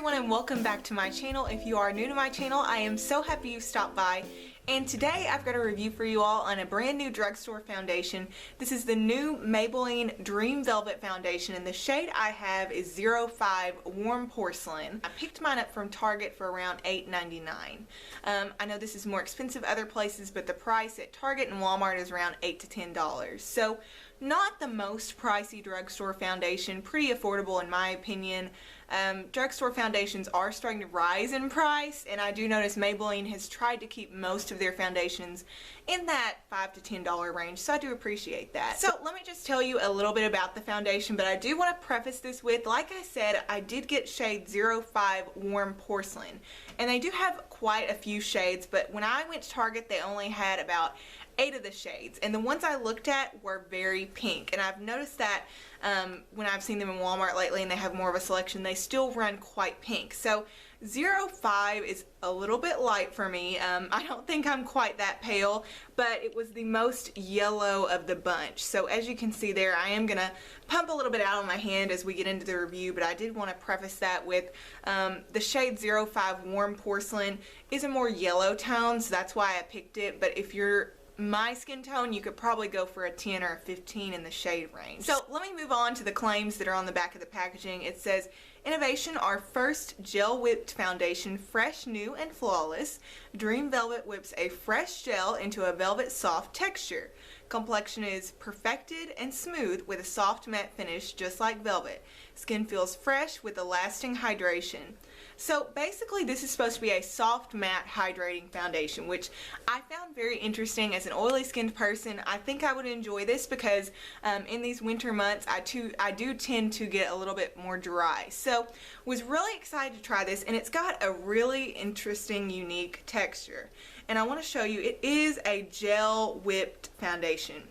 everyone and welcome back to my channel. If you are new to my channel, I am so happy you stopped by. And today I've got a review for you all on a brand new drugstore foundation. This is the new Maybelline Dream Velvet Foundation and the shade I have is 05 Warm Porcelain. I picked mine up from Target for around $8.99. I know this is more expensive other places, but the price at Target and Walmart is around $8 to $10. So not the most pricey drugstore foundation, pretty affordable in my opinion. Drugstore foundations are starting to rise in price, and I do notice Maybelline has tried to keep most of their foundations in that $5 to $10 range, so I do appreciate that. So let me just tell you a little bit about the foundation, but I do want to preface this with, like I said, I did get shade 05 Warm Porcelain, and they do have quite a few shades, but when I went to Target they only had about 8 of the shades, and the ones I looked at were very pink, and I've noticed that when I've seen them in Walmart lately and they have more of a selection, they still run quite pink. So 05 is a little bit light for me. I don't think I'm quite that pale, but it was the most yellow of the bunch. So as you can see there, I am gonna pump a little bit out on my hand as we get into the review, but I did want to preface that with the shade 05 Warm Porcelain is a more yellow tone, so that's why I picked it. But if you're my skin tone, you could probably go for a 10 or a 15 in the shade range. So let me move on to the claims that are on the back of the packaging. It says, innovation, our first gel whipped foundation, fresh, new, and flawless. Dream Velvet whips a fresh gel into a velvet soft texture. Complexion is perfected and smooth with a soft matte finish just like velvet. Skin feels fresh with a lasting hydration. So basically this is supposed to be a soft matte hydrating foundation, which I found very interesting. As an oily skinned person, I think I would enjoy this because in these winter months I do tend to get a little bit more dry. So was really excited to try this, and it's got a really interesting, unique texture. And I want to show you, it is a gel whipped foundation.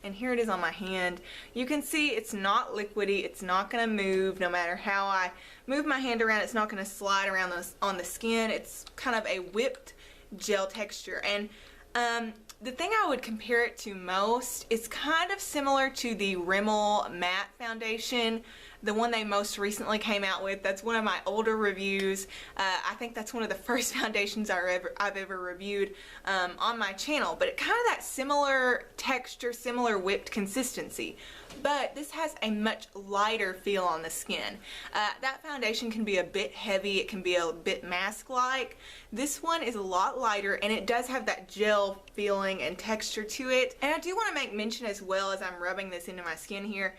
And here it is on my hand. You can see it's not liquidy, it's not going to move. No matter how I move my hand around, it's not going to slide around on the skin. It's kind of a whipped gel texture. And the thing I would compare it to most is kind of similar to the Rimmel matte foundation, the one they most recently came out with. That's one of my older reviews. I think that's one of the first foundations I've ever reviewed on my channel, but it kind of that similar texture, similar whipped consistency, but this has a much lighter feel on the skin. That foundation can be a bit heavy, it can be a bit mask-like. This one is a lot lighter, and it does have that gel feeling and texture to it. And I do want to make mention as well, as I'm rubbing this into my skin here,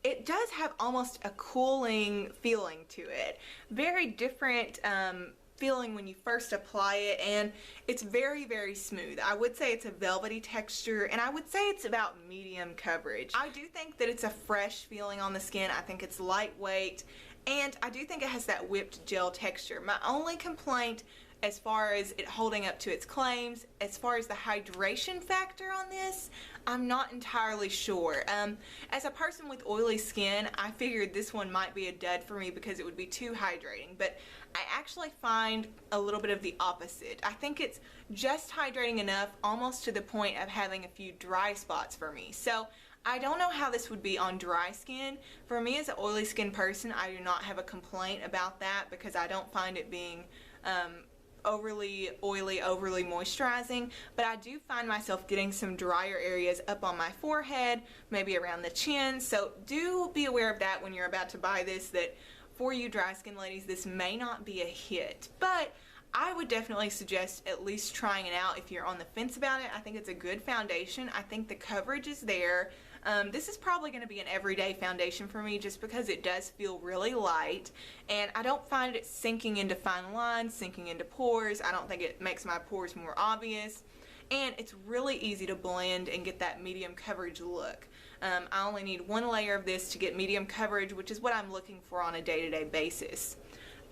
it does have almost a cooling feeling to it. Very different feeling when you first apply it, and it's very, very smooth. I would say it's a velvety texture, and I would say it's about medium coverage. I do think that it's a fresh feeling on the skin. I think it's lightweight, and I do think it has that whipped gel texture. My only complaint as far as it holding up to its claims, as far as the hydration factor on this, I'm not entirely sure. As a person with oily skin, I figured this one might be a dud for me because it would be too hydrating, but I actually find a little bit of the opposite. I think it's just hydrating enough, almost to the point of having a few dry spots for me. So I don't know how this would be on dry skin. For me as an oily skin person, I do not have a complaint about that because I don't find it being overly oily, overly moisturizing, but I do find myself getting some drier areas up on my forehead, maybe around the chin. So do be aware of that when you're about to buy this, that for you dry skin ladies, this may not be a hit, but I would definitely suggest at least trying it out if you're on the fence about it. I think it's a good foundation. I think the coverage is there. This is probably going to be an everyday foundation for me just because it does feel really light, and I don't find it sinking into fine lines, sinking into pores. I don't think it makes my pores more obvious, and it's really easy to blend and get that medium coverage look. I only need one layer of this to get medium coverage, which is what I'm looking for on a day-to-day basis.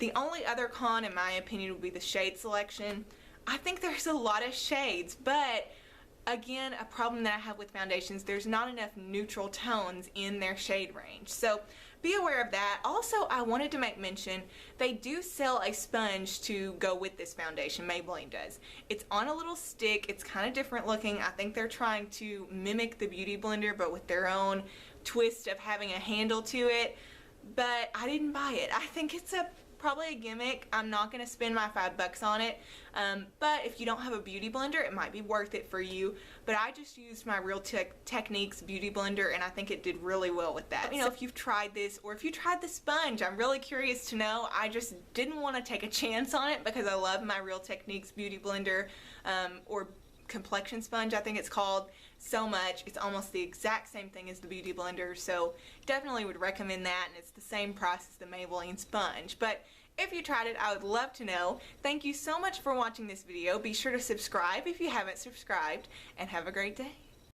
The only other con, in my opinion, would be the shade selection. I think there's a lot of shades, but again, a problem that I have with foundations, there's not enough neutral tones in their shade range. So be aware of that. Also, I wanted to make mention, they do sell a sponge to go with this foundation, Maybelline does. It's on a little stick, it's kind of different looking. I think they're trying to mimic the Beauty Blender, but with their own twist of having a handle to it. but I didn't buy it. I think it's probably a gimmick. I'm not going to spend my $5 on it, but if you don't have a beauty blender, it might be worth it for you. But I just used my Real Techniques beauty blender, and I think it did really well with that. You know, if you've tried this, or if you tried the sponge, I'm really curious to know. I just didn't want to take a chance on it because I love my Real Techniques beauty blender, or complexion sponge, I think it's called, so much. It's almost the exact same thing as the beauty blender, so definitely would recommend that, and it's the same price as the Maybelline sponge. But if you tried it, I would love to know. Thank you so much for watching this video. Be sure to subscribe if you haven't subscribed, and have a great day.